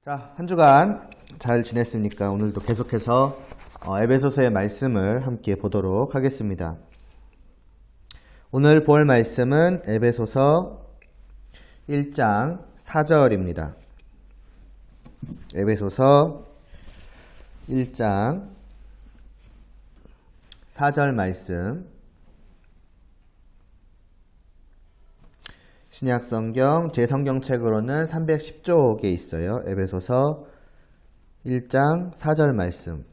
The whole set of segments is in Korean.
자, 한 주간 잘 지냈습니까? 오늘도 계속해서 에베소서의 말씀을 함께 보도록 하겠습니다. 오늘 볼 말씀은 에베소서 1장 4절입니다. 에베소서 1장 4절 말씀. 신약성경 제 성경책으로는 310쪽에 있어요. 에베소서 1장 4절 말씀.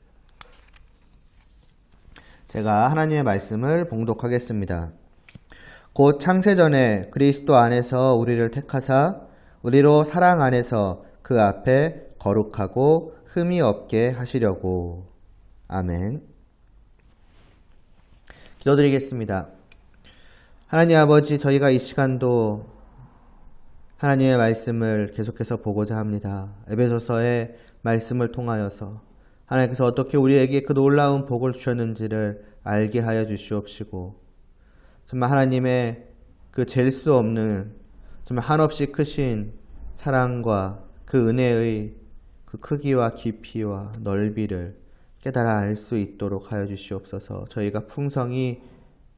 제가 하나님의 말씀을 봉독하겠습니다. 곧 창세전에 그리스도 안에서 우리를 택하사 우리로 사랑 안에서 그 앞에 거룩하고 흠이 없게 하시려고. 아멘. 기도드리겠습니다. 하나님 아버지, 저희가 이 시간도 하나님의 말씀을 계속해서 보고자 합니다. 에베소서의 말씀을 통하여서 하나님께서 어떻게 우리에게 그 놀라운 복을 주셨는지를 알게 하여 주시옵시고, 정말 하나님의 그 잴 수 없는 정말 한없이 크신 사랑과 그 은혜의 그 크기와 깊이와 넓이를 깨달아 알 수 있도록 하여 주시옵소서. 저희가 풍성히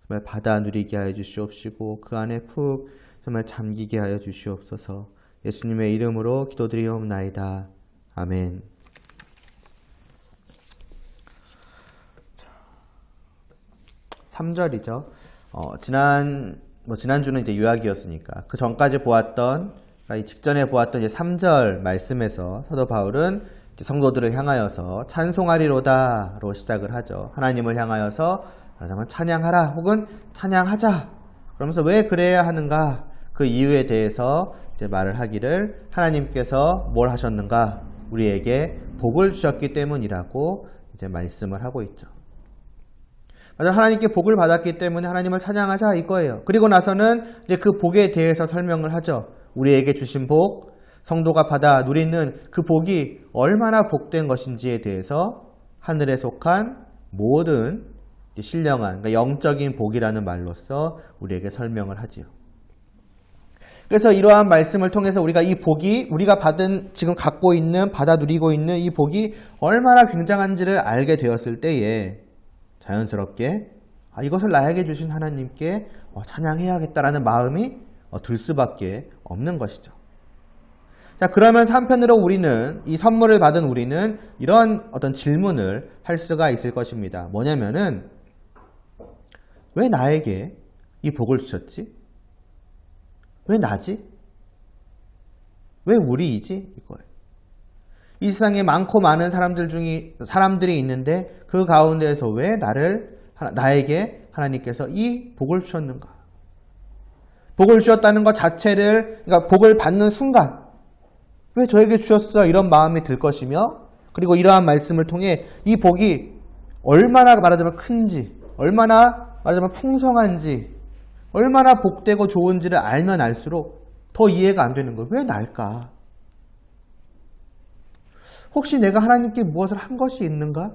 정말 받아 누리게 하여 주시옵시고 그 안에 푹 정말 잠기게 하여 주시옵소서. 예수님의 이름으로 기도드리옵나이다. 아멘. 3절이죠. 지난주는 이제 유학이었으니까 그 전까지 보았던, 이 직전에 보았던 이제 3절 말씀에서 사도 바울은 성도들을 향하여서 찬송하리로다로 시작을 하죠. 하나님을 향하여서 말하자면 찬양하라 혹은 찬양하자. 그러면서 왜 그래야 하는가? 그 이유에 대해서 이제 말을 하기를, 하나님께서 뭘 하셨는가? 우리에게 복을 주셨기 때문이라고 이제 말씀을 하고 있죠. 맞아, 하나님께 복을 받았기 때문에 하나님을 찬양하자 이거예요. 그리고 나서는 이제 그 복에 대해서 설명을 하죠. 우리에게 주신 복, 성도가 받아 누리는 그 복이 얼마나 복된 것인지에 대해서 하늘에 속한 모든 신령한, 그러니까 영적인 복이라는 말로써 우리에게 설명을 하지요. 그래서 이러한 말씀을 통해서 우리가 이 복이, 우리가 받은, 지금 갖고 있는, 받아 누리고 있는 이 복이 얼마나 굉장한지를 알게 되었을 때에 자연스럽게 이것을 나에게 주신 하나님께 찬양해야겠다라는 마음이 들 수밖에 없는 것이죠. 자, 그러면서 한편으로 우리는, 이 선물을 받은 우리는 이런 어떤 질문을 할 수가 있을 것입니다. 뭐냐면은, 왜 나에게 이 복을 주셨지? 왜 나지? 왜 우리이지? 이거예요. 이 세상에 많고 많은 사람들이 있는데 그 가운데에서 왜 나에게 하나님께서 이 복을 주셨는가? 복을 주셨다는 것 자체를, 그러니까 복을 받는 순간 왜 저에게 주셨어? 이런 마음이 들 것이며, 그리고 이러한 말씀을 통해 이 복이 얼마나 말하자면 큰지, 얼마나 말하자면 풍성한지, 얼마나 복되고 좋은지를 알면 알수록 더 이해가 안 되는 거예요. 왜 날까? 혹시 내가 하나님께 무엇을 한 것이 있는가?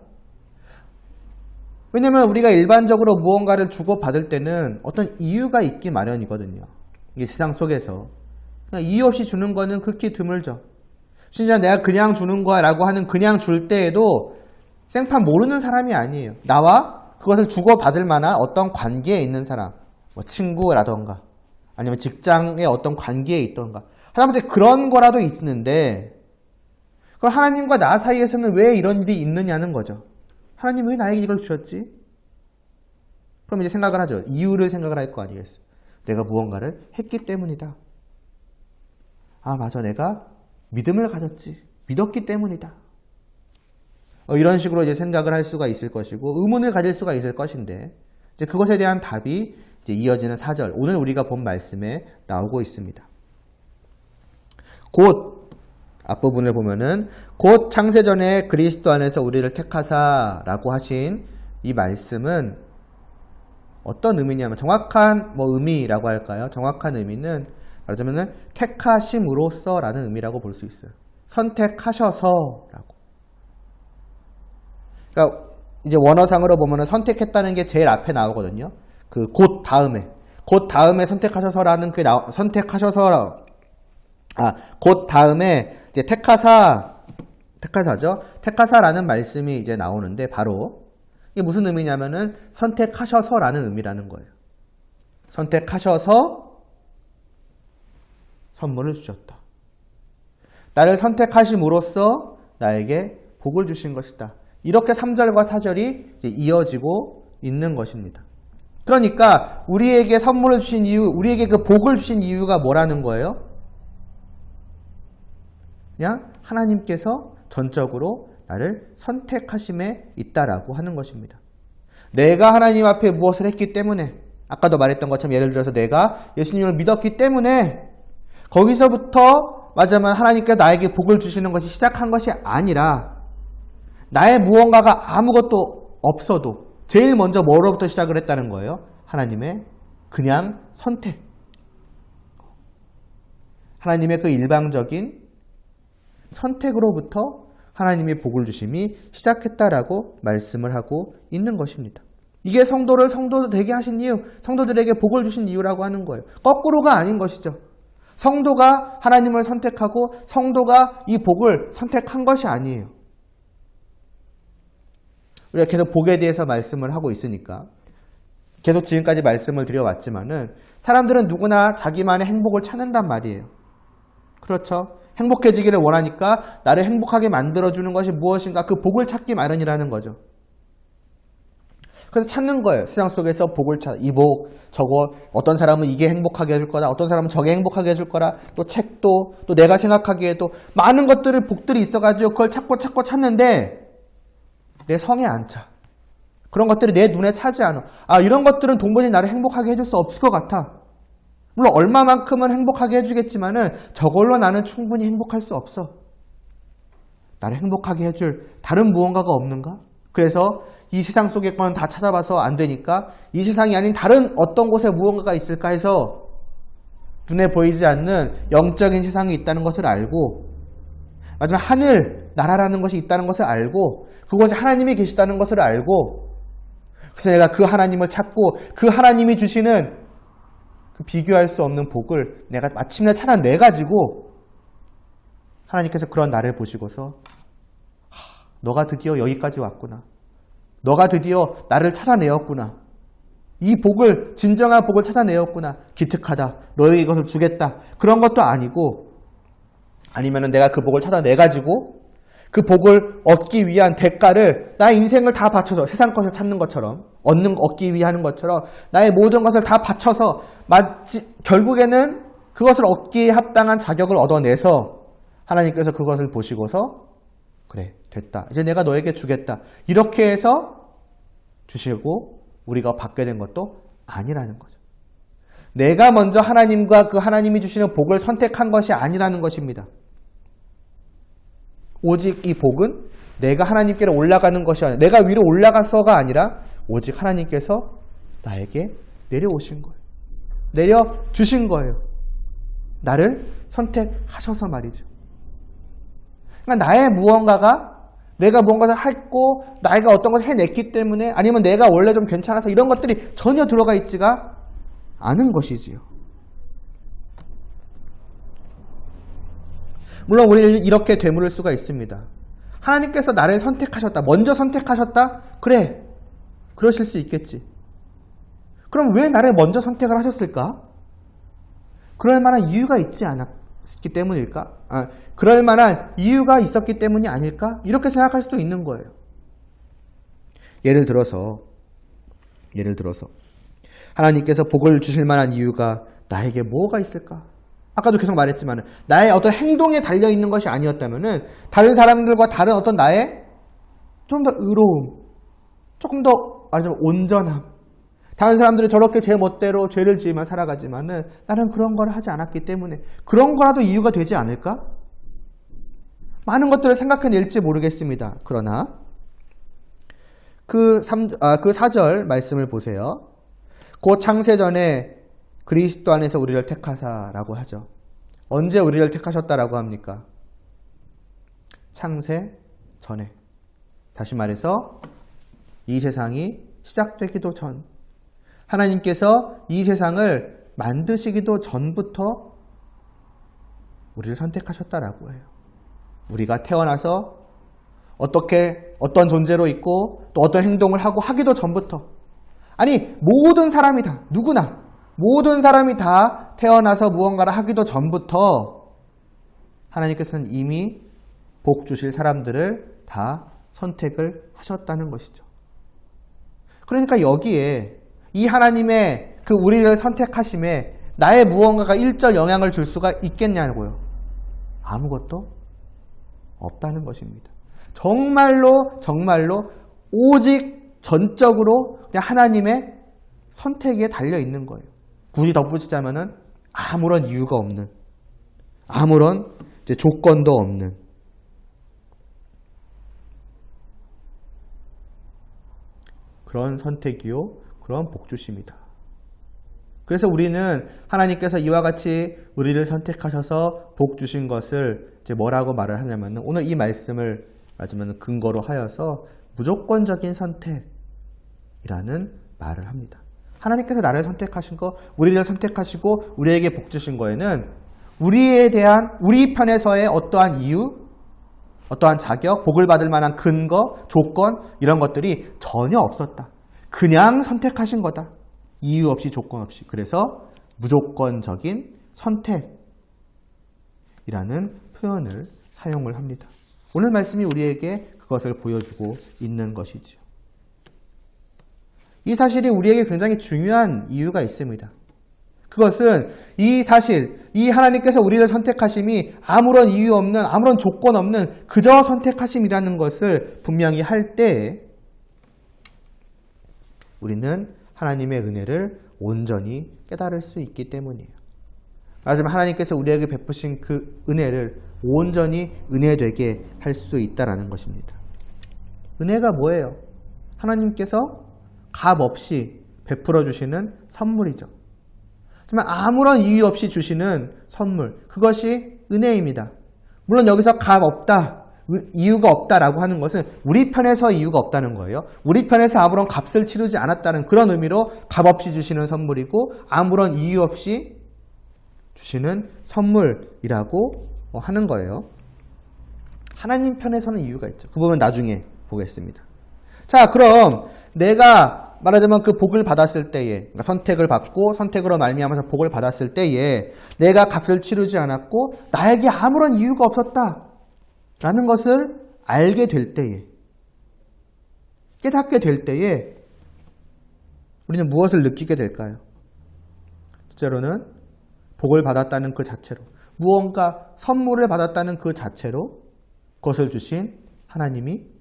왜냐하면 우리가 일반적으로 무언가를 주고받을 때는 어떤 이유가 있기 마련이거든요. 이 세상 속에서 이유 없이 주는 거는 극히 드물죠. 심지어 내가 그냥 주는 거야 라고 하는 그냥 줄 때에도 생판 모르는 사람이 아니에요. 나와 그것을 주고받을 만한 어떤 관계에 있는 사람, 친구라던가 아니면 직장의 어떤 관계에 있던가, 하다못해 그런 거라도 있는데, 그럼 하나님과 나 사이에서는 왜 이런 일이 있느냐는 거죠. 하나님 왜 나에게 이걸 주셨지? 그럼 이제 생각을 하죠. 이유를 생각을 할 거 아니겠어요. 내가 무언가를 했기 때문이다. 맞아, 내가 믿음을 가졌지. 믿었기 때문이다. 이런 식으로 이제 생각을 할 수가 있을 것이고, 의문을 가질 수가 있을 것인데, 이제 그것에 대한 답이 이제 이어지는 4절, 오늘 우리가 본 말씀에 나오고 있습니다. 곧, 앞부분을 보면은, 곧 창세전에 그리스도 안에서 우리를 택하사라고 하신 이 말씀은 어떤 의미냐면, 정확한 의미라고 할까요? 정확한 의미는 말하자면은 택하심으로써라는 의미라고 볼 수 있어요. 선택하셔서라고. 그러니까 이제 원어상으로 보면은 선택했다는 게 제일 앞에 나오거든요. 그 곧 다음에 선택하셔서라는 그 선택하셔서 곧 다음에 이제 택하사죠. 택하사라는 말씀이 이제 나오는데 바로 이게 무슨 의미냐면은 선택하셔서라는 의미라는 거예요. 선택하셔서 선물을 주셨다. 나를 선택하심으로써 나에게 복을 주신 것이다. 이렇게 3절과 4절이 이제 이어지고 있는 것입니다. 그러니까 우리에게 선물을 주신 이유, 우리에게 그 복을 주신 이유가 뭐라는 거예요? 그냥 하나님께서 전적으로 나를 선택하심에 있다라고 하는 것입니다. 내가 하나님 앞에 무엇을 했기 때문에, 아까도 말했던 것처럼 예를 들어서 내가 예수님을 믿었기 때문에 거기서부터 맞으면 하나님께서 나에게 복을 주시는 것이 시작한 것이 아니라 나의 무언가가 아무것도 없어도 제일 먼저 뭐로부터 시작을 했다는 거예요? 하나님의 그냥 선택. 하나님의 그 일방적인 선택으로부터 하나님이 복을 주심이 시작했다라고 말씀을 하고 있는 것입니다. 이게 성도를 성도 되게 하신 이유, 성도들에게 복을 주신 이유라고 하는 거예요. 거꾸로가 아닌 것이죠. 성도가 하나님을 선택하고 성도가 이 복을 선택한 것이 아니에요. 우리가 계속 복에 대해서 말씀을 하고 있으니까 계속 지금까지 말씀을 드려왔지만은 사람들은 누구나 자기만의 행복을 찾는단 말이에요. 그렇죠? 행복해지기를 원하니까 나를 행복하게 만들어주는 것이 무엇인가 그 복을 찾기 마련이라는 거죠. 그래서 찾는 거예요. 세상 속에서 복을 찾아. 이 복, 저거, 어떤 사람은 이게 행복하게 해줄 거다. 어떤 사람은 저게 행복하게 해줄 거라. 또 책도, 또 내가 생각하기에도 많은 것들을 복들이 있어가지고 그걸 찾고 찾는데 내 성에 안 차. 그런 것들이 내 눈에 차지 않아. 이런 것들은 도무지 나를 행복하게 해줄 수 없을 것 같아. 물론 얼마만큼은 행복하게 해주겠지만은 저걸로 나는 충분히 행복할 수 없어. 나를 행복하게 해줄 다른 무언가가 없는가? 그래서 이 세상 속의 건 다 찾아봐서 안 되니까 이 세상이 아닌 다른 어떤 곳에 무언가가 있을까 해서 눈에 보이지 않는 영적인 세상이 있다는 것을 알고 마지막 하늘, 나라라는 것이 있다는 것을 알고 그곳에 하나님이 계시다는 것을 알고 그래서 내가 그 하나님을 찾고 그 하나님이 주시는 그 비교할 수 없는 복을 내가 마침내 찾아내가지고 하나님께서 그런 나를 보시고서 너가 드디어 여기까지 왔구나. 너가 드디어 나를 찾아내었구나. 이 복을, 진정한 복을 찾아내었구나. 기특하다. 너에게 이것을 주겠다. 그런 것도 아니고 아니면은 내가 그 복을 찾아내가지고 그 복을 얻기 위한 대가를 나의 인생을 다 바쳐서 세상 것을 찾는 것처럼 얻기 위해 하는 것처럼 나의 모든 것을 다 바쳐서 결국에는 그것을 얻기에 합당한 자격을 얻어내서 하나님께서 그것을 보시고서 그래 됐다. 이제 내가 너에게 주겠다. 이렇게 해서 주시고 우리가 받게 된 것도 아니라는 거죠. 내가 먼저 하나님과 그 하나님이 주시는 복을 선택한 것이 아니라는 것입니다. 오직 이 복은 내가 하나님께로 올라가는 것이 아니라 내가 위로 올라가서가 아니라 오직 하나님께서 나에게 내려오신 거예요. 내려주신 거예요. 나를 선택하셔서 말이죠. 그러니까 나의 무언가가 내가 무언가를 했고 내가 어떤 것을 해냈기 때문에 아니면 내가 원래 좀 괜찮아서 이런 것들이 전혀 들어가 있지가 않은 것이지요. 물론 우리는 이렇게 되물을 수가 있습니다. 하나님께서 나를 선택하셨다. 먼저 선택하셨다? 그래. 그러실 수 있겠지. 그럼 왜 나를 먼저 선택을 하셨을까? 그럴 만한 이유가 있지 않았기 때문일까? 그럴 만한 이유가 있었기 때문이 아닐까? 이렇게 생각할 수도 있는 거예요. 예를 들어서 하나님께서 복을 주실 만한 이유가 나에게 뭐가 있을까? 아까도 계속 말했지만 나의 어떤 행동에 달려있는 것이 아니었다면 다른 사람들과 다른 어떤 나의 좀 더 의로움, 조금 더 말하자면 온전함, 다른 사람들이 저렇게 제 멋대로 죄를 지으며 살아가지만 나는 그런 걸 하지 않았기 때문에 그런 거라도 이유가 되지 않을까? 많은 것들을 생각해낼지 모르겠습니다. 그러나 그 4절 말씀을 보세요. 곧 창세전에 그리스도 안에서 우리를 택하사라고 하죠. 언제 우리를 택하셨다라고 합니까? 창세 전에. 다시 말해서 이 세상이 시작되기도 전, 하나님께서 이 세상을 만드시기도 전부터 우리를 선택하셨다라고 해요. 우리가 태어나서 어떤 존재로 있고 또 어떤 행동을 하고 하기도 전부터, 아니 모든 사람이 다, 누구나 모든 사람이 다 태어나서 무언가를 하기도 전부터 하나님께서는 이미 복 주실 사람들을 다 선택을 하셨다는 것이죠. 그러니까 여기에 이 하나님의 그 우리를 선택하심에 나의 무언가가 일절 영향을 줄 수가 있겠냐고요. 아무것도 없다는 것입니다. 정말로 오직 전적으로 그냥 하나님의 선택에 달려 있는 거예요. 굳이 덧붙이자면은 아무런 이유가 없는, 아무런 이제 조건도 없는, 그런 선택이요, 그런 복주심이다. 그래서 우리는 하나님께서 이와 같이 우리를 선택하셔서 복 주신 것을 이제 뭐라고 말을 하냐면, 오늘 이 말씀을 맞으면 근거로 하여서 무조건적인 선택이라는 말을 합니다. 하나님께서 나를 선택하신 거, 우리를 선택하시고 우리에게 복 주신 거에는 우리에 대한, 우리 편에서의 어떠한 이유, 어떠한 자격, 복을 받을 만한 근거, 조건, 이런 것들이 전혀 없었다. 그냥 선택하신 거다. 이유 없이, 조건 없이. 그래서 무조건적인 선택이라는 표현을 사용을 합니다. 오늘 말씀이 우리에게 그것을 보여주고 있는 것이죠. 이 사실이 우리에게 굉장히 중요한 이유가 있습니다. 그것은 이 사실, 이 하나님께서 우리를 선택하심이 아무런 이유 없는, 아무런 조건 없는 그저 선택하심이라는 것을 분명히 할 때 우리는 하나님의 은혜를 온전히 깨달을 수 있기 때문이에요. 말하자면 하나님께서 우리에게 베푸신 그 은혜를 온전히 은혜되게 할 수 있다는 것입니다. 은혜가 뭐예요? 하나님께서 값 없이 베풀어 주시는 선물이죠. 정말 아무런 이유 없이 주시는 선물, 그것이 은혜입니다. 물론 여기서 값 없다, 이유가 없다라고 하는 것은 우리 편에서 이유가 없다는 거예요. 우리 편에서 아무런 값을 치르지 않았다는 그런 의미로 값 없이 주시는 선물이고, 아무런 이유 없이 주시는 선물이라고 하는 거예요. 하나님 편에서는 이유가 있죠. 그 부분 나중에 보겠습니다. 자, 그럼 내가 말하자면 그 복을 받았을 때에, 그러니까 선택을 받고 선택으로 말미암아서 복을 받았을 때에 내가 값을 치르지 않았고 나에게 아무런 이유가 없었다라는 것을 알게 될 때에, 깨닫게 될 때에 우리는 무엇을 느끼게 될까요? 첫째로는 복을 받았다는 그 자체로, 무언가 선물을 받았다는 그 자체로 그것을 주신 하나님이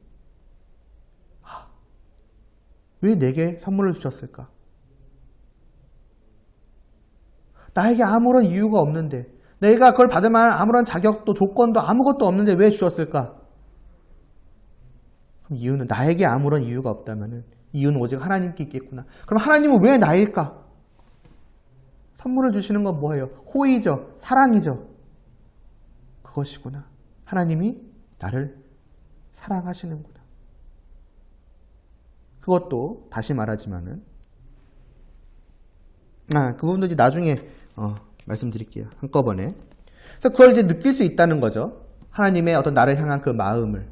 왜 내게 선물을 주셨을까? 나에게 아무런 이유가 없는데, 내가 그걸 받을 만한 아무런 자격도 조건도 아무것도 없는데 왜 주셨을까? 그럼 이유는, 나에게 아무런 이유가 없다면 이유는 오직 하나님께 있겠구나. 그럼 하나님은 왜 나일까? 선물을 주시는 건 뭐예요? 호의죠. 사랑이죠. 그것이구나. 하나님이 나를 사랑하시는구나. 그것도 다시 말하지만은, 그 부분도 이제 나중에 말씀드릴게요. 한꺼번에. 그래서 그걸 이제 느낄 수 있다는 거죠. 하나님의 어떤 나를 향한 그 마음을.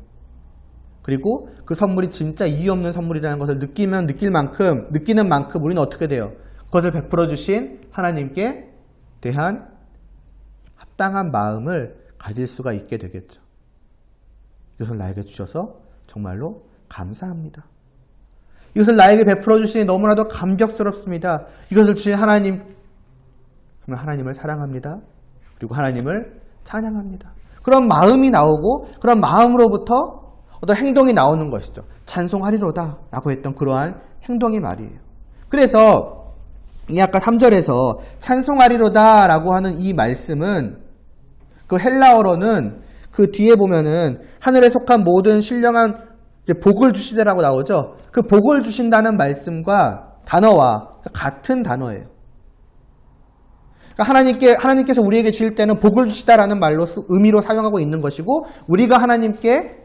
그리고 그 선물이 진짜 이유 없는 선물이라는 것을 느끼는 만큼 우리는 어떻게 돼요? 그것을 베풀어 주신 하나님께 대한 합당한 마음을 가질 수가 있게 되겠죠. 이것을 나에게 주셔서 정말로 감사합니다. 이것을 나에게 베풀어 주시니 너무나도 감격스럽습니다. 이것을 주신 하나님, 정말 하나님을 사랑합니다. 그리고 하나님을 찬양합니다. 그런 마음이 나오고 그런 마음으로부터 어떤 행동이 나오는 것이죠. 찬송하리로다 라고 했던 그러한 행동이 말이에요. 그래서 이 아까 3절에서 찬송하리로다 라고 하는 이 말씀은, 그 헬라어로는 그 뒤에 보면은 하늘에 속한 모든 신령한 복을 주시다라고 나오죠. 그 복을 주신다는 말씀과 단어와 같은 단어예요. 그러니까 하나님께서 우리에게 주실 때는 복을 주시다라는 말로 의미로 사용하고 있는 것이고, 우리가 하나님께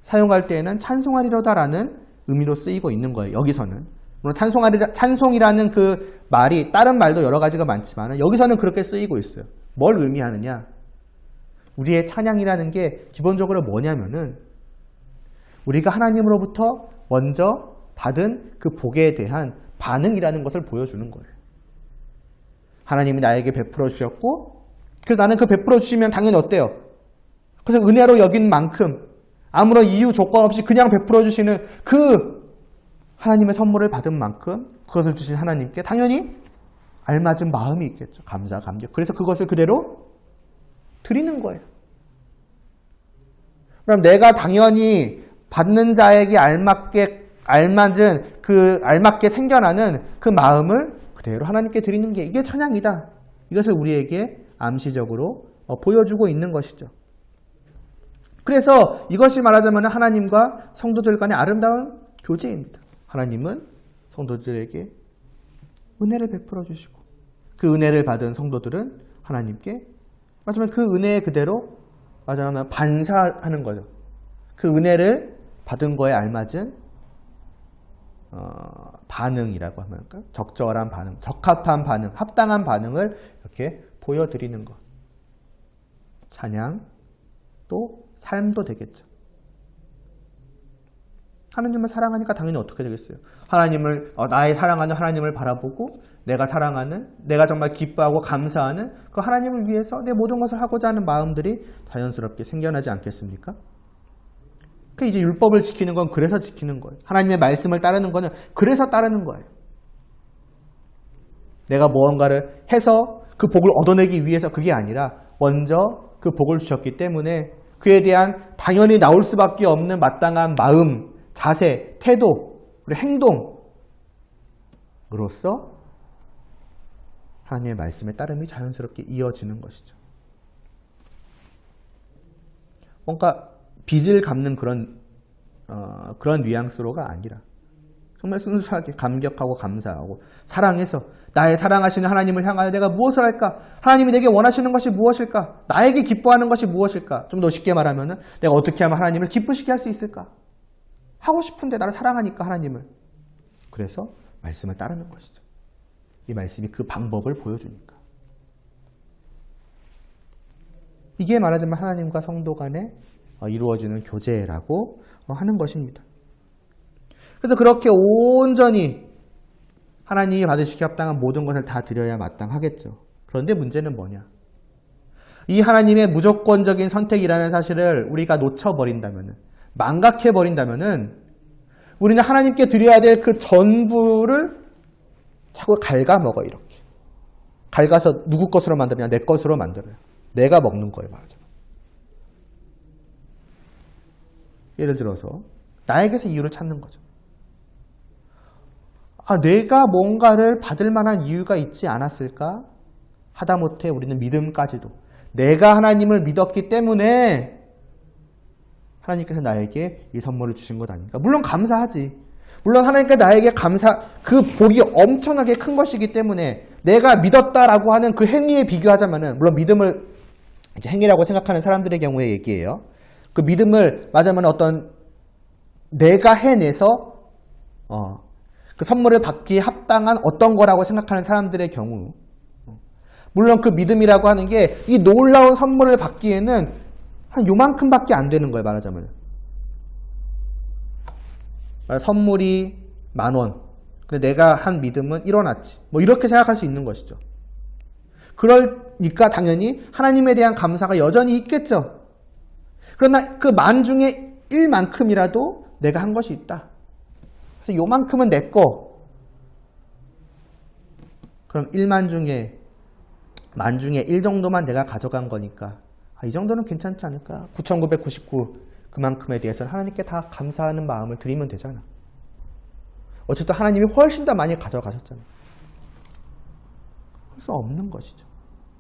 사용할 때에는 찬송하리로다라는 의미로 쓰이고 있는 거예요. 여기서는. 물론 찬송이라는 그 말이 다른 말도 여러 가지가 많지만 여기서는 그렇게 쓰이고 있어요. 뭘 의미하느냐? 우리의 찬양이라는 게 기본적으로 뭐냐면은 우리가 하나님으로부터 먼저 받은 그 복에 대한 반응이라는 것을 보여주는 거예요. 하나님이 나에게 베풀어 주셨고, 그래서 나는 그 베풀어 주시면 당연히 어때요? 그래서 은혜로 여긴 만큼 아무런 이유 조건 없이 그냥 베풀어 주시는 그 하나님의 선물을 받은 만큼 그것을 주신 하나님께 당연히 알맞은 마음이 있겠죠. 감사, 감격. 그래서 그것을 그대로 드리는 거예요. 그럼 내가 당연히 받는 자에게 알맞게 생겨나는 그 마음을 그대로 하나님께 드리는 게 이게 찬양이다. 이것을 우리에게 암시적으로 보여주고 있는 것이죠. 그래서 이것이 말하자면 하나님과 성도들 간의 아름다운 교제입니다. 하나님은 성도들에게 은혜를 베풀어 주시고 그 은혜를 받은 성도들은 하나님께 마지막에 그 은혜 그대로 마지막에 반사하는 거죠. 그 은혜를 받은 거에 알맞은 반응이라고 하면 할까요? 적절한 반응, 적합한 반응, 합당한 반응을 이렇게 보여드리는 것. 찬양, 또 삶도 되겠죠. 하나님을 사랑하니까 당연히 어떻게 되겠어요? 나의 사랑하는 하나님을 바라보고 내가 정말 기뻐하고 감사하는 그 하나님을 위해서 내 모든 것을 하고자 하는 마음들이 자연스럽게 생겨나지 않겠습니까? 이제 율법을 지키는 건 그래서 지키는 거예요. 하나님의 말씀을 따르는 거는 그래서 따르는 거예요. 내가 무언가를 해서 그 복을 얻어내기 위해서 그게 아니라 먼저 그 복을 주셨기 때문에 그에 대한 당연히 나올 수밖에 없는 마땅한 마음, 자세, 태도, 그리고 행동으로서 하나님의 말씀에 따름이 자연스럽게 이어지는 것이죠. 뭔가 빚을 갚는 그런 뉘앙스로가 아니라 정말 순수하게 감격하고 감사하고 사랑해서 나의 사랑하시는 하나님을 향하여 내가 무엇을 할까? 하나님이 내게 원하시는 것이 무엇일까? 나에게 기뻐하는 것이 무엇일까? 좀 더 쉽게 말하면 내가 어떻게 하면 하나님을 기쁘시게 할 수 있을까? 하고 싶은데 나를 사랑하니까 하나님을. 그래서 말씀을 따르는 것이죠. 이 말씀이 그 방법을 보여주니까. 이게 말하자면 하나님과 성도 간에 이루어지는 교제라고 하는 것입니다. 그래서 그렇게 온전히 하나님이 받으시기 합당한 모든 것을 다 드려야 마땅하겠죠. 그런데 문제는 뭐냐? 이 하나님의 무조건적인 선택이라는 사실을 우리가 놓쳐버린다면, 망각해버린다면 우리는 하나님께 드려야 될 그 전부를 자꾸 갉아먹어 이렇게. 갉아서 누구 것으로 만드냐? 내 것으로 만들어요. 내가 먹는 거예요, 말하자면. 예를 들어서 나에게서 이유를 찾는 거죠. 내가 뭔가를 받을 만한 이유가 있지 않았을까? 하다못해 우리는 믿음까지도 내가 하나님을 믿었기 때문에 하나님께서 나에게 이 선물을 주신 것 아닌가? 물론 감사하지. 물론 하나님께 나에게 그 복이 엄청나게 큰 것이기 때문에 내가 믿었다라고 하는 그 행위에 비교하자면은, 물론 믿음을 이제 행위라고 생각하는 사람들의 경우에 얘기예요. 그 믿음을 맞으면 내가 해내서 그 선물을 받기에 합당한 어떤 거라고 생각하는 사람들의 경우, 물론 그 믿음이라고 하는 게 이 놀라운 선물을 받기에는 한 요만큼밖에 안 되는 거예요, 말하자면. 선물이 10,000원. 근데 내가 한 믿음은 1원어치. 이렇게 생각할 수 있는 것이죠. 그러니까 당연히 하나님에 대한 감사가 여전히 있겠죠. 그러나 그 10,000 중에 1만큼이라도 내가 한 것이 있다. 그래서 요만큼은 내 거. 그럼 10,000 중에 10,000 중에 1 정도만 내가 가져간 거니까 이 정도는 괜찮지 않을까? 9,999 그만큼에 대해서는 하나님께 다 감사하는 마음을 드리면 되잖아. 어쨌든 하나님이 훨씬 더 많이 가져가셨잖아. 그럴 수 없는 것이죠.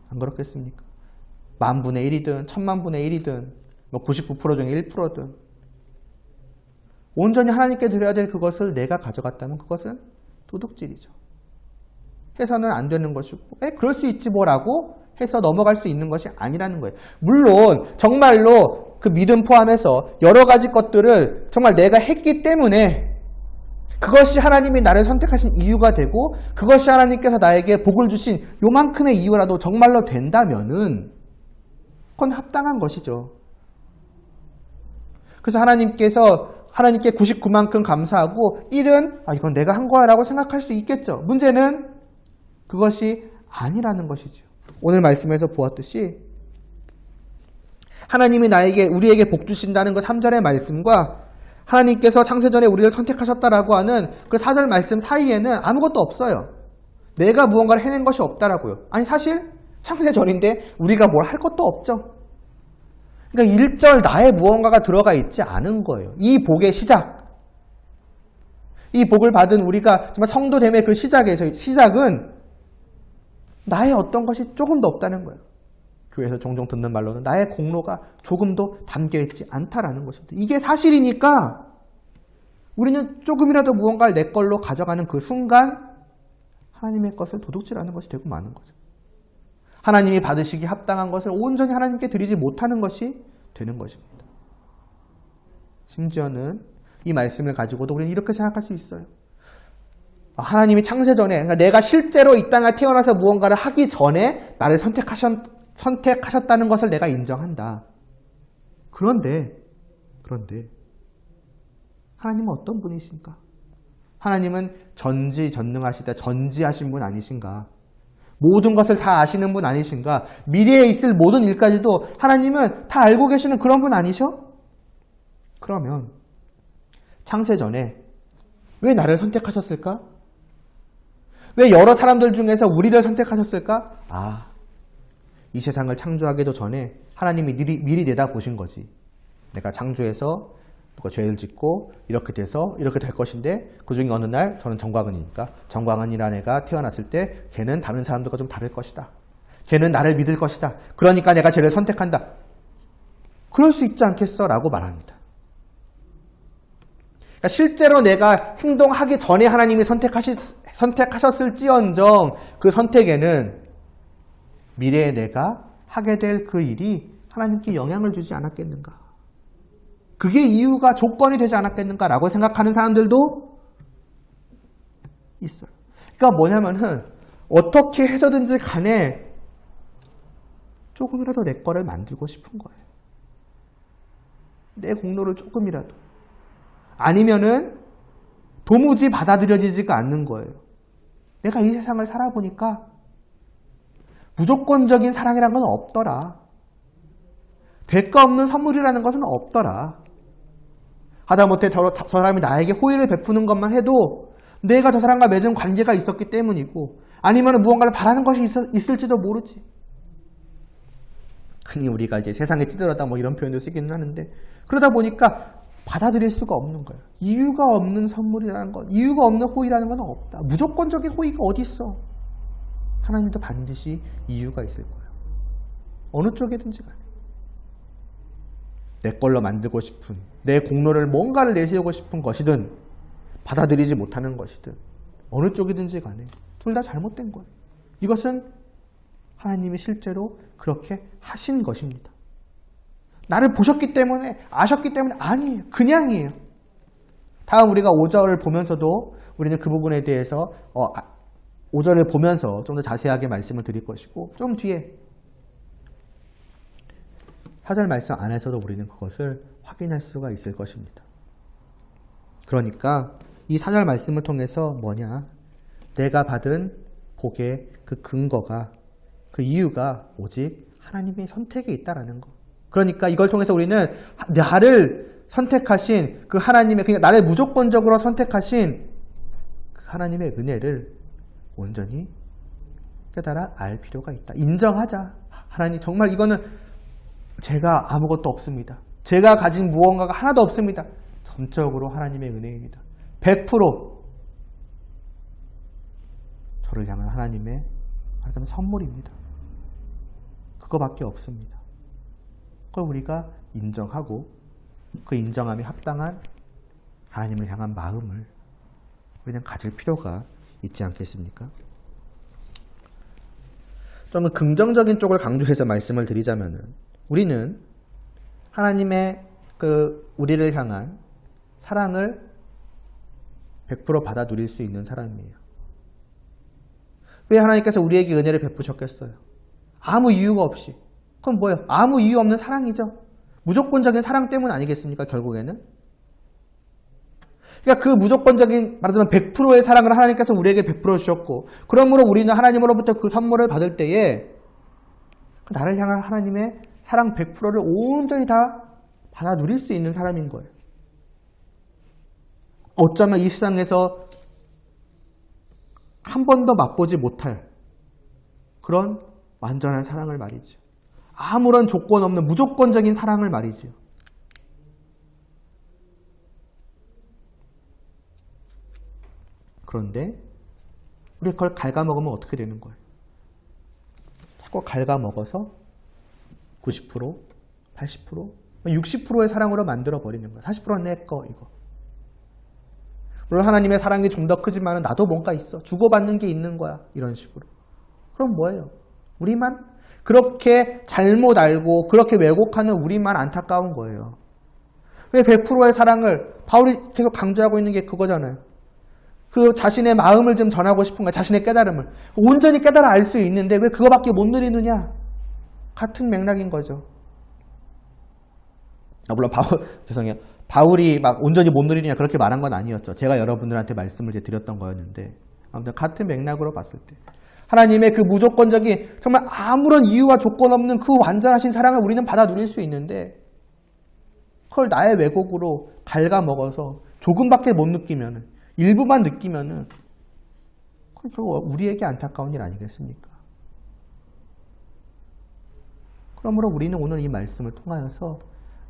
안 그렇겠습니까? 10,000분의 1이든 10,000,000분의 1이든 99% 중에 1%든 온전히 하나님께 드려야 될 그것을 내가 가져갔다면 그것은 도둑질이죠. 해서는 안 되는 것이고 그럴 수 있지 뭐라고 해서 넘어갈 수 있는 것이 아니라는 거예요. 물론 정말로 그 믿음 포함해서 여러 가지 것들을 정말 내가 했기 때문에 그것이 하나님이 나를 선택하신 이유가 되고 그것이 하나님께서 나에게 복을 주신 요만큼의 이유라도 정말로 된다면은 그건 합당한 것이죠. 그래서 하나님께 99만큼 감사하고 1은 이건 내가 한 거야 라고 생각할 수 있겠죠. 문제는 그것이 아니라는 것이죠. 오늘 말씀에서 보았듯이 하나님이 우리에게 복 주신다는 그 3절의 말씀과 하나님께서 창세전에 우리를 선택하셨다라고 하는 그 4절 말씀 사이에는 아무것도 없어요. 내가 무언가를 해낸 것이 없다라고요. 아니 사실 창세전인데 우리가 뭘 할 것도 없죠. 그러니까 1절 나의 무언가가 들어가 있지 않은 거예요. 이 복의 시작. 이 복을 받은 우리가 정말 성도됨의 그 시작은 나의 어떤 것이 조금도 없다는 거예요. 교회에서 종종 듣는 말로는 나의 공로가 조금도 담겨있지 않다라는 것입니다. 이게 사실이니까 우리는 조금이라도 무언가를 내 걸로 가져가는 그 순간 하나님의 것을 도둑질하는 것이 되고 마는 거죠. 하나님이 받으시기 합당한 것을 온전히 하나님께 드리지 못하는 것이 되는 것입니다. 심지어는 이 말씀을 가지고도 우리는 이렇게 생각할 수 있어요. 하나님이 창세전에 그러니까 내가 실제로 이 땅에 태어나서 무언가를 하기 전에 나를 선택하셨다는 것을 내가 인정한다. 그런데 하나님은 어떤 분이신가? 하나님은 전지전능하시다. 전지하신 분 아니신가? 모든 것을 다 아시는 분 아니신가? 미래에 있을 모든 일까지도 하나님은 다 알고 계시는 그런 분 아니셔? 그러면 창세전에 왜 나를 선택하셨을까? 왜 여러 사람들 중에서 우리를 선택하셨을까? 이 세상을 창조하기도 전에 하나님이 미리 내다보신 거지. 내가 창조해서 누가 죄를 짓고 이렇게 돼서 이렇게 될 것인데 그중에 어느 날 저는 정광은이니까 정광은이라는 애가 태어났을 때 걔는 다른 사람들과 좀 다를 것이다. 걔는 나를 믿을 것이다. 그러니까 내가 쟤를 선택한다. 그럴 수 있지 않겠어? 라고 말합니다. 그러니까 실제로 내가 행동하기 전에 하나님이 선택하셨을지언정 그 선택에는 미래에 내가 하게 될 그 일이 하나님께 영향을 주지 않았겠는가? 그게 이유가 조건이 되지 않았겠는가라고 생각하는 사람들도 있어요. 그러니까 뭐냐면은 어떻게 해서든지 간에 조금이라도 내 거를 만들고 싶은 거예요. 내 공로를 조금이라도. 아니면은 도무지 받아들여지지가 않는 거예요. 내가 이 세상을 살아보니까 무조건적인 사랑이라는 건 없더라. 대가 없는 선물이라는 것은 없더라. 하다못해 저 사람이 나에게 호의를 베푸는 것만 해도 내가 저 사람과 맺은 관계가 있었기 때문이고 아니면 무언가를 바라는 것이 있을지도 모르지. 흔히 우리가 이제 세상에 찌들었다 이런 표현도 쓰기는 하는데 그러다 보니까 받아들일 수가 없는 거예요. 이유가 없는 선물이라는 것, 이유가 없는 호의라는 건 없다. 무조건적인 호의가 어디 있어? 하나님도 반드시 이유가 있을 거예요. 어느 쪽이든지 간에. 내 걸로 만들고 싶은, 내 공로를 뭔가를 내세우고 싶은 것이든 받아들이지 못하는 것이든 어느 쪽이든지 간에 둘 다 잘못된 거예요. 이것은 하나님이 실제로 그렇게 하신 것입니다. 나를 보셨기 때문에 아셨기 때문에 아니에요. 그냥이에요. 다음 우리가 5절을 보면서도 우리는 그 부분에 대해서 5절을 보면서 좀 더 자세하게 말씀을 드릴 것이고 좀 뒤에 4절 말씀 안에서도 우리는 그것을 확인할 수가 있을 것입니다. 그러니까 이 4절 말씀을 통해서 뭐냐? 내가 받은 복의 그 근거가 그 이유가 오직 하나님의 선택에 있다라는 거. 그러니까 이걸 통해서 우리는 나를 선택하신 그 하나님의 그냥 나를 무조건적으로 선택하신 그 하나님의 은혜를 온전히 깨달아 알 필요가 있다. 인정하자. 하나님 정말 이거는 제가 아무것도 없습니다. 제가 가진 무언가가 하나도 없습니다. 전적으로 하나님의 은혜입니다. 100% 저를 향한 하나님의 말하자면 선물입니다. 그거밖에 없습니다. 그걸 우리가 인정하고 그 인정함이 합당한 하나님을 향한 마음을 우리는 가질 필요가 있지 않겠습니까? 좀 긍정적인 쪽을 강조해서 말씀을 드리자면은 우리는 하나님의 우리를 향한 사랑을 100% 받아 누릴 수 있는 사람이에요. 왜 하나님께서 우리에게 은혜를 베푸셨겠어요? 아무 이유가 없이 그건 뭐예요? 아무 이유 없는 사랑이죠. 무조건적인 사랑 때문 아니겠습니까? 결국에는. 그러니까 그 무조건적인 말하자면 100%의 사랑을 하나님께서 우리에게 베풀어 주셨고 그러므로 우리는 하나님으로부터 그 선물을 받을 때에 나를 향한 하나님의 사랑 100%를 온전히 다 받아 누릴 수 있는 사람인 거예요. 어쩌면 이 세상에서 한 번도 맛보지 못할 그런 완전한 사랑을 말이죠. 아무런 조건 없는 무조건적인 사랑을 말이죠. 그런데 우리 그걸 갉아먹으면 어떻게 되는 거예요? 자꾸 갉아먹어서 90%, 80%, 60%의 사랑으로 만들어버리는 거예요. 40%는 내 거 이거. 물론 하나님의 사랑이 좀 더 크지만 나도 뭔가 있어. 주고받는 게 있는 거야. 이런 식으로. 그럼 뭐예요? 우리만 그렇게 잘못 알고 그렇게 왜곡하는 우리만 안타까운 거예요. 왜 100%의 사랑을 바울이 계속 강조하고 있는 게 그거잖아요. 그 자신의 마음을 좀 전하고 싶은 거야. 자신의 깨달음을. 온전히 깨달아 알 수 있는데 왜 그거밖에 못 누리느냐? 같은 맥락인 거죠. 물론 죄송해요. 바울이 막 온전히 못 누리느냐 그렇게 말한 건 아니었죠. 제가 여러분들한테 말씀을 이제 드렸던 거였는데 아무튼 같은 맥락으로 봤을 때 하나님의 그 무조건적인 정말 아무런 이유와 조건 없는 그 완전하신 사랑을 우리는 받아 누릴 수 있는데 그걸 나의 왜곡으로 갉아먹어서 조금밖에 못 느끼면은 일부만 느끼면은 그건 결국 우리에게 안타까운 일 아니겠습니까? 그러므로 우리는 오늘 이 말씀을 통하여서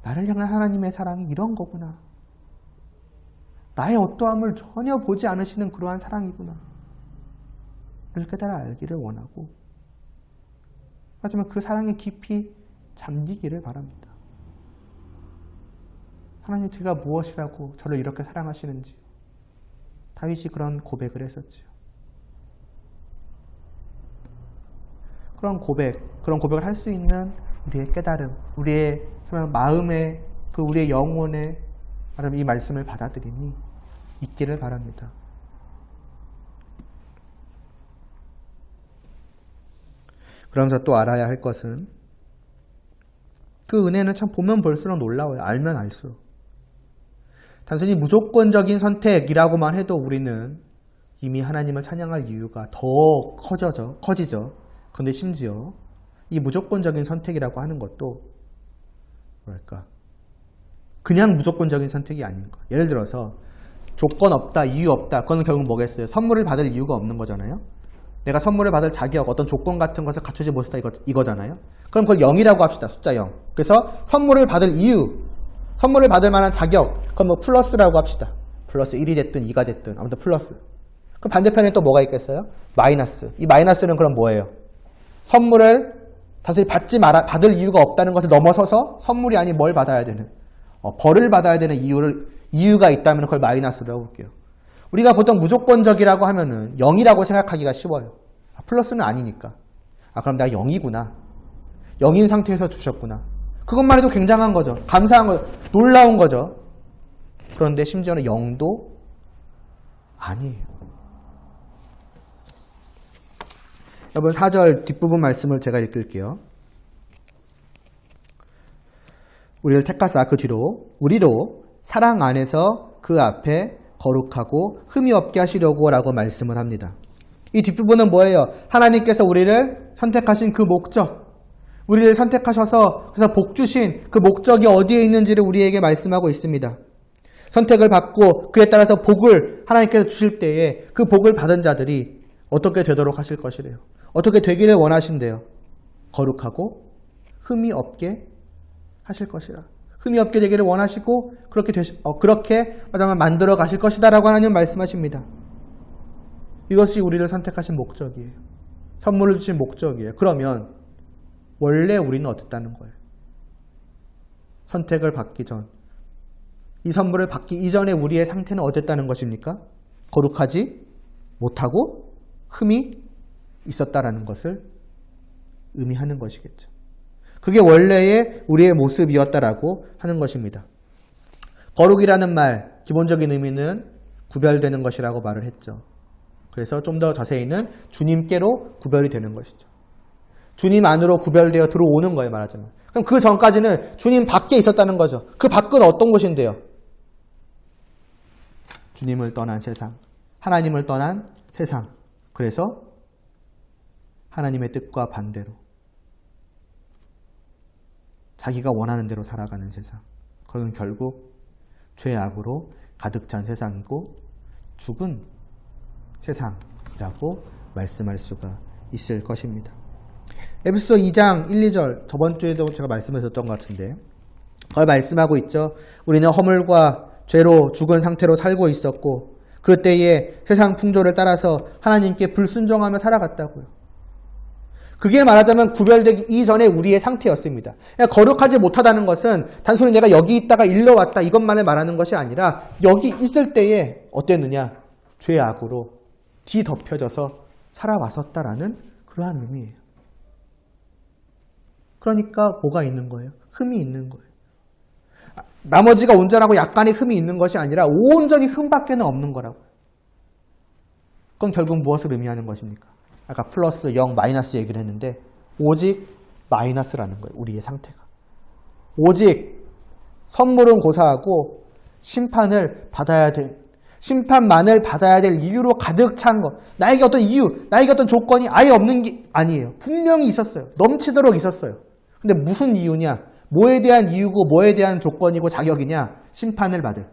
나를 향한 하나님의 사랑이 이런 거구나. 나의 어떠함을 전혀 보지 않으시는 그러한 사랑이구나. 를 깨달아 알기를 원하고 하지만 그 사랑에 깊이 잠기기를 바랍니다. 하나님 제가 무엇이라고 저를 이렇게 사랑하시는지 다윗이 그런 고백을 했었죠. 그런 고백을 할 수 있는 우리의 깨달음, 우리의 마음의 그 우리의 영혼의 이 말씀을 받아들이니 있기를 바랍니다. 그러면서 또 알아야 할 것은 그 은혜는 참 보면 볼수록 놀라워요. 알면 알수록. 단순히 무조건적인 선택이라고만 해도 우리는 이미 하나님을 찬양할 이유가 더 커지죠. 그런데 심지어 이 무조건적인 선택이라고 하는 것도 뭐랄까 그냥 무조건적인 선택이 아닌 거. 예를 들어서 조건 없다, 이유 없다. 그건 결국 뭐겠어요? 선물을 받을 이유가 없는 거잖아요. 내가 선물을 받을 자격, 어떤 조건 같은 것을 갖추지 못했다 이거잖아요. 그럼 그걸 0이라고 합시다. 숫자 0. 그래서 선물을 받을 이유, 선물을 받을 만한 자격, 그건 뭐 플러스라고 합시다. 플러스 1이 됐든 2가 됐든 아무튼 플러스. 그럼 반대편에 또 뭐가 있겠어요? 마이너스. 이 마이너스는 그럼 뭐예요? 선물을 다시 받을 이유가 없다는 것을 넘어서서 선물이 아닌 뭘 받아야 되는, 벌을 받아야 되는 이유가 있다면 그걸 마이너스로 해볼게요. 우리가 보통 무조건적이라고 하면은 0이라고 생각하기가 쉬워요. 플러스는 아니니까. 그럼 내가 0이구나. 0인 상태에서 주셨구나. 그것만 해도 굉장한 거죠. 감사한 거죠. 놀라운 거죠. 그런데 심지어는 0도 아니에요. 여러분 4절 뒷부분 말씀을 제가 읽을게요. 우리를 택하사 그 뒤로 우리로 사랑 안에서 그 앞에 거룩하고 흠이 없게 하시려고 라고 말씀을 합니다. 이 뒷부분은 뭐예요? 하나님께서 우리를 선택하신 그 목적, 우리를 선택하셔서 그래서 복 주신 그 목적이 어디에 있는지를 우리에게 말씀하고 있습니다. 선택을 받고 그에 따라서 복을 하나님께서 주실 때에 그 복을 받은 자들이 어떻게 되도록 하실 것이래요. 어떻게 되기를 원하신대요. 거룩하고 흠이 없게 하실 것이라. 흠이 없게 되기를 원하시고 그렇게 만들어 가실 것이다 라고 하나님 말씀하십니다. 이것이 우리를 선택하신 목적이에요. 선물을 주신 목적이에요. 그러면 원래 우리는 어땠다는 거예요? 선택을 받기 전, 이 선물을 받기 이전에 우리의 상태는 어땠다는 것입니까? 거룩하지 못하고 흠이 있었다라는 것을 의미하는 것이겠죠. 그게 원래의 우리의 모습이었다라고 하는 것입니다. 거룩이라는 말, 기본적인 의미는 구별되는 것이라고 말을 했죠. 그래서 좀 더 자세히는 주님께로 구별이 되는 것이죠. 주님 안으로 구별되어 들어오는 거예요, 말하자면. 그럼 그 전까지는 주님 밖에 있었다는 거죠. 그 밖은 어떤 곳인데요? 주님을 떠난 세상, 하나님을 떠난 세상. 그래서 하나님의 뜻과 반대로 자기가 원하는 대로 살아가는 세상. 그건 결국 죄악으로 가득 찬 세상이고 죽은 세상이라고 말씀할 수가 있을 것입니다. 에베소서 2장 1, 2절 저번 주에도 제가 말씀하셨던 것 같은데 그걸 말씀하고 있죠. 우리는 허물과 죄로 죽은 상태로 살고 있었고 그때에 세상 풍조를 따라서 하나님께 불순종하며 살아갔다고요. 그게 말하자면 구별되기 이전에 우리의 상태였습니다. 거룩하지 못하다는 것은 단순히 내가 여기 있다가 일러 왔다 이것만을 말하는 것이 아니라 여기 있을 때에 어땠느냐? 죄악으로 뒤덮여져서 살아왔었다라는 그러한 의미예요. 그러니까 뭐가 있는 거예요? 흠이 있는 거예요. 나머지가 온전하고 약간의 흠이 있는 것이 아니라 온전히 흠밖에는 없는 거라고요. 그건 결국 무엇을 의미하는 것입니까? 아까 플러스 0, 마이너스 얘기를 했는데 오직 마이너스라는 거예요. 우리의 상태가. 오직 선물은 고사하고 심판을 받아야 될 심판만을 받아야 될 이유로 가득 찬 것. 나에게 어떤 이유, 나에게 어떤 조건이 아예 없는 게 아니에요. 분명히 있었어요. 넘치도록 있었어요. 근데 무슨 이유냐? 뭐에 대한 이유고 뭐에 대한 조건이고 자격이냐? 심판을 받을.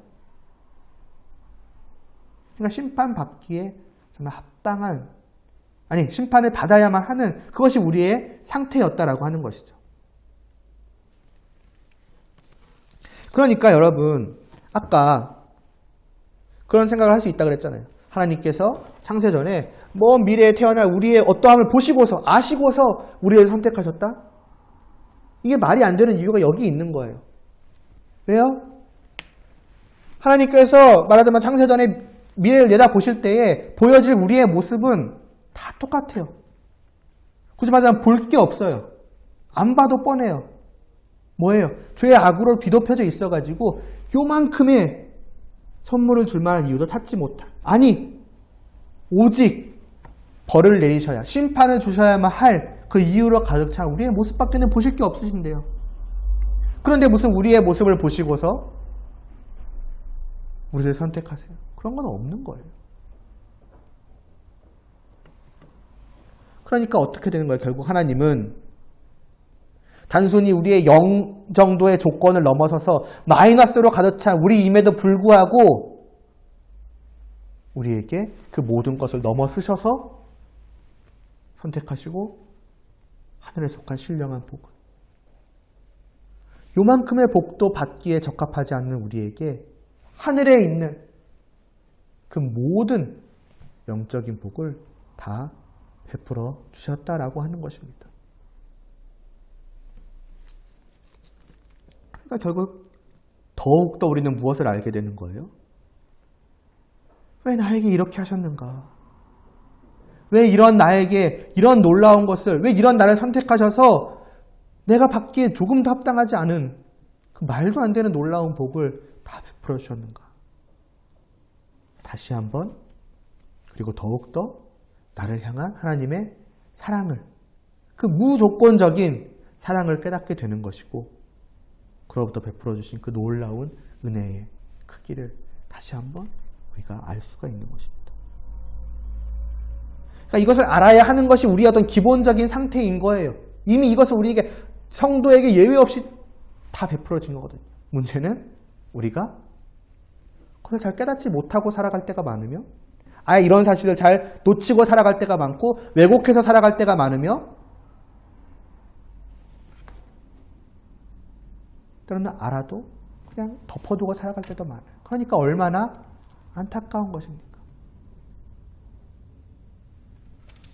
그러니까 심판받기에 정말 합당한 심판을 받아야만 하는 그것이 우리의 상태였다라고 하는 것이죠. 그러니까 여러분 아까 그런 생각을 할 수 있다고 그랬잖아요. 하나님께서 창세전에 먼 미래에 태어날 우리의 어떠함을 보시고서 아시고서 우리를 선택하셨다? 이게 말이 안 되는 이유가 여기 있는 거예요. 왜요? 하나님께서 말하자면 창세전에 미래를 내다보실 때에 보여질 우리의 모습은 다 똑같아요. 굳이 말하자면 볼 게 없어요. 안 봐도 뻔해요. 뭐예요? 죄의 악으로 뒤덮여져 있어가지고 요만큼의 선물을 줄 만한 이유도 찾지 못한. 아니, 오직 벌을 내리셔야, 심판을 주셔야만 할 그 이유로 가득 찬 우리의 모습밖에는 보실 게 없으신데요. 그런데 무슨 우리의 모습을 보시고서 우리를 선택하세요? 그런 건 없는 거예요. 그러니까 어떻게 되는 거예요? 결국 하나님은 단순히 우리의 영 정도의 조건을 넘어서서 마이너스로 가득 찬 우리임에도 불구하고 우리에게 그 모든 것을 넘어서셔서 선택하시고 하늘에 속한 신령한 복을 요만큼의 복도 받기에 적합하지 않는 우리에게 하늘에 있는 그 모든 영적인 복을 다 베풀어 주셨다라고 하는 것입니다. 그러니까 결국 더욱더 우리는 무엇을 알게 되는 거예요? 왜 나에게 이렇게 하셨는가? 왜 나에게 이런 놀라운 것을, 왜 이런 나를 선택하셔서 내가 받기에 조금도 합당하지 않은 그 말도 안 되는 놀라운 복을 다 베풀어 주셨는가? 다시 한번 그리고 더욱더 나를 향한 하나님의 사랑을, 그 무조건적인 사랑을 깨닫게 되는 것이고 그로부터 베풀어 주신 그 놀라운 은혜의 크기를 다시 한번 우리가 알 수가 있는 것입니다. 그러니까 이것을 알아야 하는 것이 우리의 어떤 기본적인 상태인 거예요. 이미 이것을 우리에게 성도에게 예외 없이 다 베풀어진 거거든요. 문제는 우리가 그것을 잘 깨닫지 못하고 살아갈 때가 많으며 아예 이런 사실을 잘 놓치고 살아갈 때가 많고 왜곡해서 살아갈 때가 많으며 때로는 알아도 그냥 덮어두고 살아갈 때도 많아요. 그러니까 얼마나 안타까운 것입니까?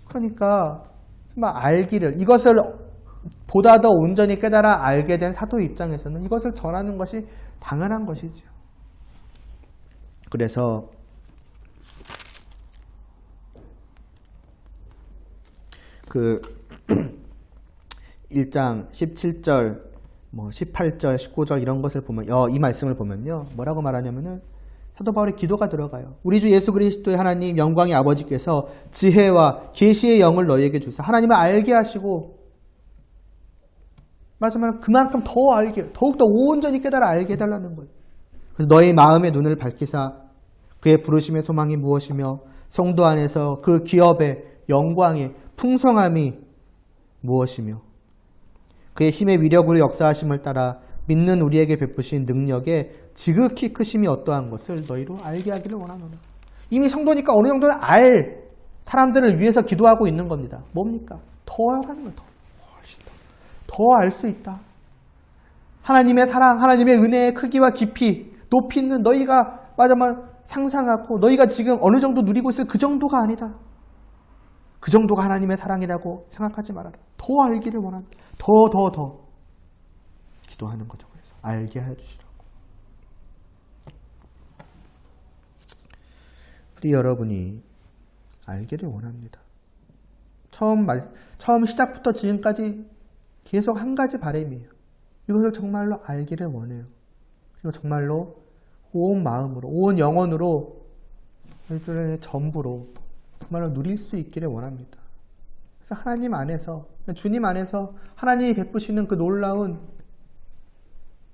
그러니까 정말 알기를, 이것을 보다 더 온전히 깨달아 알게 된 사도의 입장에서는 이것을 전하는 것이 당연한 것이죠. 그래서 그 1장 17절, 18절, 19절 이런 것을 보면 이 말씀을 보면요. 뭐라고 말하냐면은 사도 바울의 기도가 들어가요. 우리 주 예수 그리스도의 하나님 영광의 아버지께서 지혜와 계시의 영을 너희에게 주사 하나님을 알게 하시고 마지막에 그만큼 더 알게, 더욱더 온전히 깨달아 알게 해달라는 거예요. 그래서 너의 마음의 눈을 밝히사 그의 부르심의 소망이 무엇이며 성도 안에서 그 기업의 영광의 풍성함이 무엇이며 그의 힘의 위력으로 역사하심을 따라 믿는 우리에게 베푸신 능력의 지극히 크심이 어떠한 것을 너희로 알게 하기를 원하노라. 이미 성도니까 어느 정도는 알 사람들을 위해서 기도하고 있는 겁니다. 뭡니까? 더 하는 거예요. 더 알 수 있다. 하나님의 사랑, 하나님의 은혜의 크기와 깊이, 높이는 너희가 상상하고 너희가 지금 어느 정도 누리고 있을 그 정도가 아니다. 그 정도가 하나님의 사랑이라고 생각하지 말아라. 더 알기를 원한다. 더 기도하는 거죠. 그래서 알게 해주시라고. 우리 여러분이 알기를 원합니다. 처음 시작부터 지금까지 계속 한 가지 바람이에요. 이것을 정말로 알기를 원해요. 그리고 정말로 온 마음으로, 온 영혼으로, 일주일의 전부로 정말로 누릴 수 있기를 원합니다. 그래서 하나님 안에서, 주님 안에서 하나님이 베푸시는 그 놀라운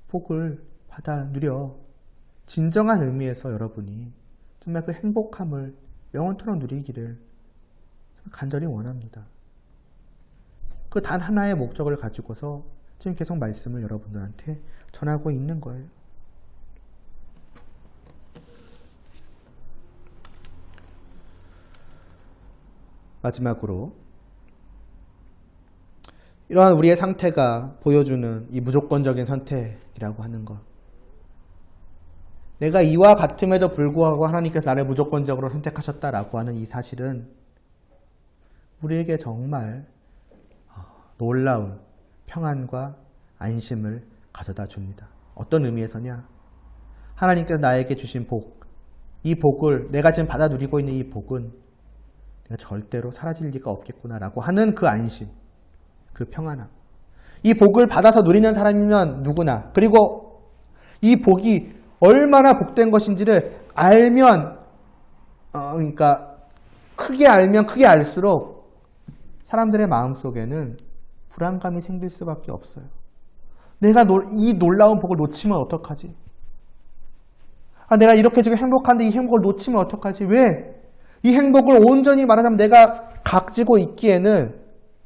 복을 받아 누려 진정한 의미에서 여러분이 정말 그 행복함을 영원토록 누리기를 간절히 원합니다. 그 단 하나의 목적을 가지고서 지금 계속 말씀을 여러분들한테 전하고 있는 거예요. 마지막으로 이러한 우리의 상태가 보여주는 이 무조건적인 선택이라고 하는 것. 내가 이와 같음에도 불구하고 하나님께서 나를 무조건적으로 선택하셨다라고 하는 이 사실은 우리에게 정말 놀라운 평안과 안심을 가져다 줍니다. 어떤 의미에서냐? 하나님께서 나에게 주신 복, 이 복을 내가 지금 받아 누리고 있는 이 복은 내가 절대로 사라질 리가 없겠구나라고 하는 그 안심, 그 평안함. 이 복을 받아서 누리는 사람이면 누구나, 그리고 이 복이 얼마나 복된 것인지를 알면, 그러니까 크게 알면 크게 알수록 사람들의 마음속에는 불안감이 생길 수밖에 없어요. 내가 이 놀라운 복을 놓치면 어떡하지? 내가 이렇게 지금 행복한데 이 행복을 놓치면 어떡하지? 왜? 이 행복을 온전히 말하자면 내가 가지고 있기에는,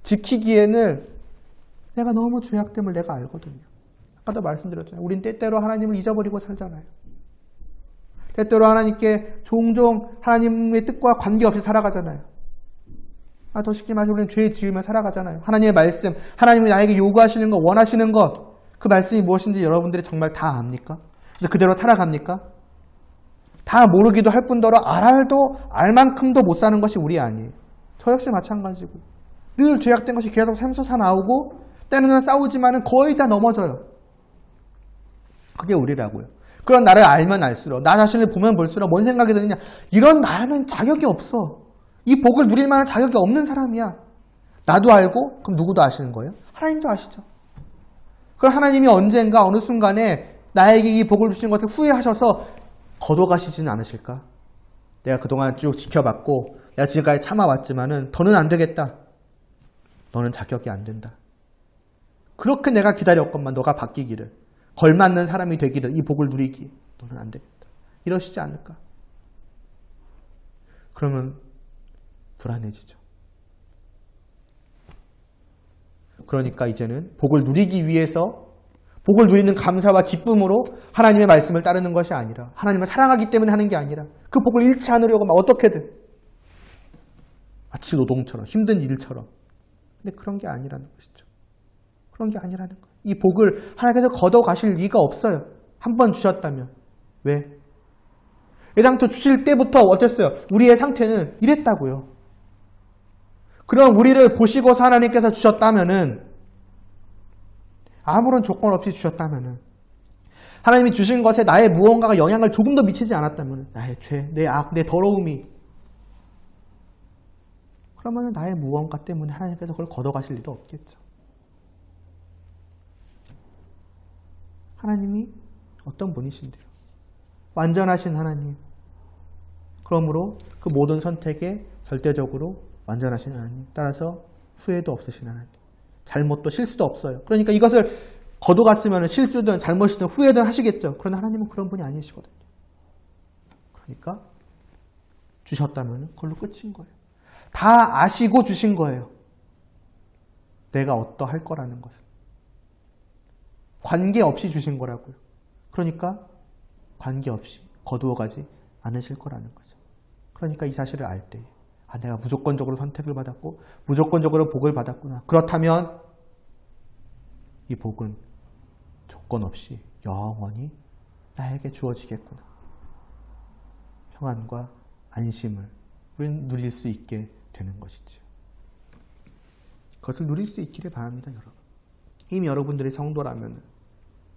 지키기에는 내가 너무 죄악됨을 내가 알거든요. 아까도 말씀드렸잖아요. 우린 때때로 하나님을 잊어버리고 살잖아요. 때때로 하나님께 종종 하나님의 뜻과 관계없이 살아가잖아요. 더 쉽게 말해서 우리는 죄 지으며 살아가잖아요. 하나님의 말씀, 하나님이 나에게 요구하시는 것, 원하시는 것, 그 말씀이 무엇인지 여러분들이 정말 다 압니까? 근데 그대로 살아갑니까? 다 모르기도 할 뿐더러 알아도 알 만큼도 못 사는 것이 우리 아니에요. 저 역시 마찬가지고 늘 죄악된 것이 계속 샘솟아 나오고 때로는 싸우지만은 거의 다 넘어져요. 그게 우리라고요. 그런 나를 알면 알수록, 나 자신을 보면 볼수록 뭔 생각이 드느냐? 이런 나는 자격이 없어. 이 복을 누릴 만한 자격이 없는 사람이야. 나도 알고 그럼 누구도 아시는 거예요? 하나님도 아시죠. 그럼 하나님이 언젠가 어느 순간에 나에게 이 복을 주신 것을 후회하셔서 걷어가시지는 않으실까? 내가 그동안 쭉 지켜봤고 내가 지금까지 참아왔지만은 더는 안 되겠다. 너는 자격이 안 된다. 그렇게 내가 기다렸건만 너가 바뀌기를, 걸맞는 사람이 되기를, 이 복을 누리기, 너는 안 되겠다. 이러시지 않을까? 그러면 불안해지죠. 그러니까 이제는 복을 누리기 위해서, 복을 누리는 감사와 기쁨으로 하나님의 말씀을 따르는 것이 아니라, 하나님을 사랑하기 때문에 하는 게 아니라 그 복을 잃지 않으려고 막 어떻게든 아침 노동처럼, 힘든 일처럼. 근데 그런 게 아니라는 것이죠. 그런 게 아니라는 거예요. 이 복을 하나님께서 걷어가실 리가 없어요. 한 번 주셨다면. 왜? 애당초 주실 때부터 어땠어요? 우리의 상태는 이랬다고요. 그럼 우리를 보시고서 하나님께서 주셨다면은, 아무런 조건 없이 주셨다면은, 하나님이 주신 것에 나의 무언가가 영향을 조금 더 미치지 않았다면, 나의 죄, 내 악, 내 더러움이, 그러면 나의 무언가 때문에 하나님께서 그걸 걷어가실 리도 없겠죠. 하나님이 어떤 분이신데요? 완전하신 하나님. 그러므로 그 모든 선택에 절대적으로 완전하신 하나님. 따라서 후회도 없으신 하나님. 잘못도 실수도 없어요. 그러니까 이것을 거둬갔으면 실수든 잘못이든 후회든 하시겠죠. 그러나 하나님은 그런 분이 아니시거든요. 그러니까 주셨다면 그걸로 끝인 거예요. 다 아시고 주신 거예요. 내가 어떠할 거라는 것을. 관계없이 주신 거라고요. 그러니까 관계없이 거두어가지 않으실 거라는 거죠. 그러니까 이 사실을 알 때, 내가 무조건적으로 선택을 받았고 무조건적으로 복을 받았구나. 그렇다면 이 복은 조건 없이 영원히 나에게 주어지겠구나. 평안과 안심을 우리는 누릴 수 있게 되는 것이죠. 그것을 누릴 수 있기를 바랍니다, 여러분. 이미 여러분들이 성도라면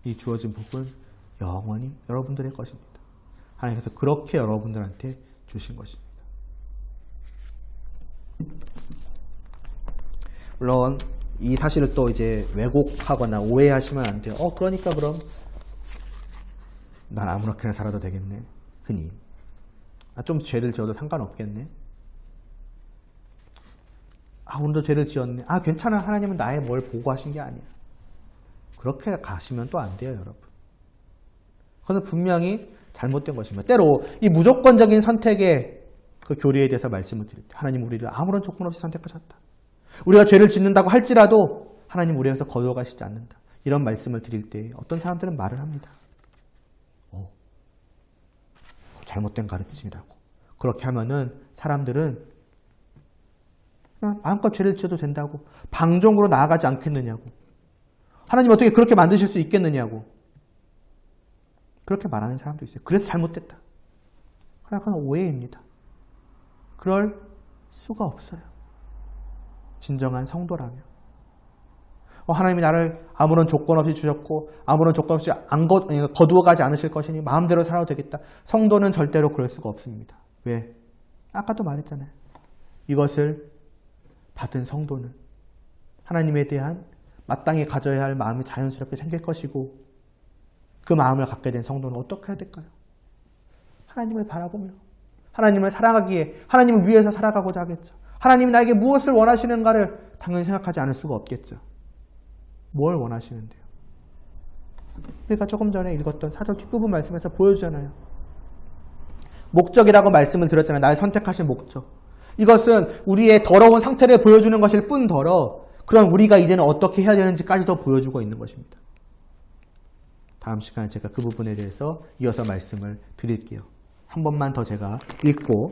이 주어진 복은 영원히 여러분들의 것입니다. 하나님께서 그렇게 여러분들한테 주신 것입니다. 물론 이 사실을 또 이제 왜곡하거나 오해하시면 안 돼요. 그러니까 그럼 난 아무렇게나 살아도 되겠네. 흔히. 좀 죄를 지어도 상관없겠네. 오늘도 죄를 지었네. 괜찮아. 하나님은 나의 뭘 보고하신 게 아니야. 그렇게 가시면 또 안 돼요, 여러분. 그것은 분명히 잘못된 것입니다. 때로 이 무조건적인 선택의 그 교리에 대해서 말씀을 드릴 때 하나님 우리를 아무런 조건 없이 선택하셨다. 우리가 죄를 짓는다고 할지라도 하나님 우리에서 거두어가시지 않는다. 이런 말씀을 드릴 때 어떤 사람들은 말을 합니다. 잘못된 가르침이라고. 그렇게 하면은 사람들은 마음껏 죄를 지어도 된다고. 방종으로 나아가지 않겠느냐고. 하나님 어떻게 그렇게 만드실 수 있겠느냐고. 그렇게 말하는 사람도 있어요. 그래서 잘못됐다. 그러나 그건 오해입니다. 그럴 수가 없어요. 진정한 성도라면. 하나님이 나를 아무런 조건 없이 주셨고 아무런 조건 없이 거두어가지 않으실 것이니 마음대로 살아도 되겠다. 성도는 절대로 그럴 수가 없습니다. 왜? 아까도 말했잖아요. 이것을 받은 성도는 하나님에 대한 마땅히 가져야 할 마음이 자연스럽게 생길 것이고 그 마음을 갖게 된 성도는 어떻게 해야 될까요? 하나님을 바라보며 하나님을 사랑하기에 하나님을 위해서 살아가고자 하겠죠. 하나님이 나에게 무엇을 원하시는가를 당연히 생각하지 않을 수가 없겠죠. 뭘 원하시는데요? 우리가 조금 전에 읽었던 4절 뒷부분 말씀에서 보여주잖아요. 목적이라고 말씀을 드렸잖아요. 나를 선택하신 목적. 이것은 우리의 더러운 상태를 보여주는 것일 뿐더러 그런 우리가 이제는 어떻게 해야 되는지까지도 보여주고 있는 것입니다. 다음 시간에 제가 그 부분에 대해서 이어서 말씀을 드릴게요. 한 번만 더 제가 읽고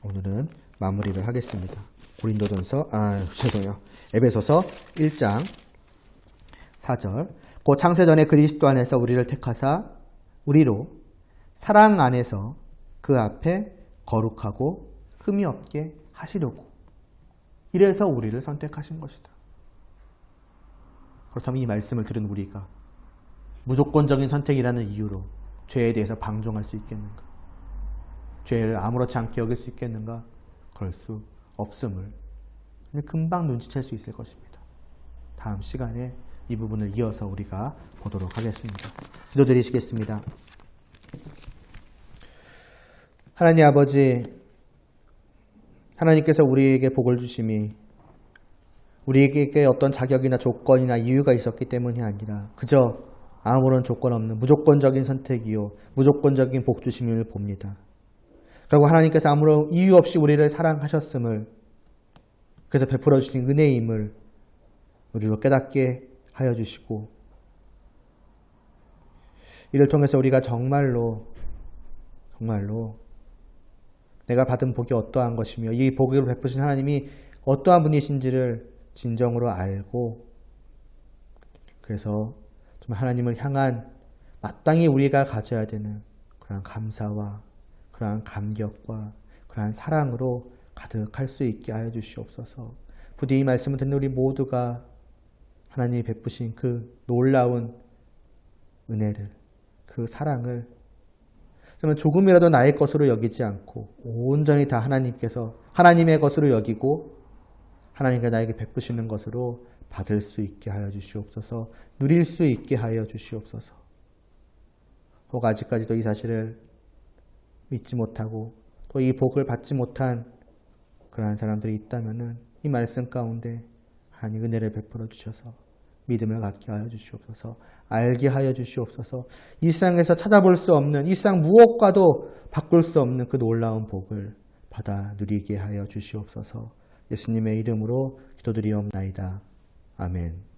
오늘은 마무리를 하겠습니다. 에베소서 1장 4절 곧 창세전에 그리스도 안에서 우리를 택하사 우리로 사랑 안에서 그 앞에 거룩하고 흠이 없게 하시려고 이래서 우리를 선택하신 것이다. 그렇다면 이 말씀을 들은 우리가 무조건적인 선택이라는 이유로 죄에 대해서 방종할 수 있겠는가? 죄를 아무렇지 않게 여길 수 있겠는가? 그럴 수 없음을 금방 눈치챌 수 있을 것입니다. 다음 시간에 이 부분을 이어서 우리가 보도록 하겠습니다. 기도드리시겠습니다. 하나님 아버지, 하나님께서 우리에게 복을 주심이 우리에게 어떤 자격이나 조건이나 이유가 있었기 때문이 아니라 그저 아무런 조건 없는 무조건적인 선택이요 무조건적인 복 주심을 봅니다. 결국 하나님께서 아무런 이유 없이 우리를 사랑하셨음을 그래서 베풀어 주신 은혜임을 우리로 깨닫게 하여 주시고 이를 통해서 우리가 정말로 내가 받은 복이 어떠한 것이며 이 복을 베푸신 하나님이 어떠한 분이신지를 진정으로 알고 그래서 정말 하나님을 향한 마땅히 우리가 가져야 되는 그러한 감사와 그러한 감격과 그러한 사랑으로 가득할 수 있게 하여 주시옵소서. 부디 이 말씀을 듣는 우리 모두가 하나님이 베푸신 그 놀라운 은혜를 그 사랑을 정말 조금이라도 나의 것으로 여기지 않고 온전히 다 하나님의 것으로 여기고 하나님께 나에게 베푸시는 것으로 받을 수 있게 하여 주시옵소서. 누릴 수 있게 하여 주시옵소서. 혹 아직까지도 이 사실을 믿지 못하고 또 이 복을 받지 못한 그러한 사람들이 있다면은 이 말씀 가운데 하나님 은혜를 베풀어 주셔서 믿음을 갖게 하여 주시옵소서. 알게 하여 주시옵소서. 이 세상에서 찾아볼 수 없는, 이 세상 무엇과도 바꿀 수 없는 그 놀라운 복을 받아 누리게 하여 주시옵소서. 예수님의 이름으로 기도드리옵나이다. 아멘.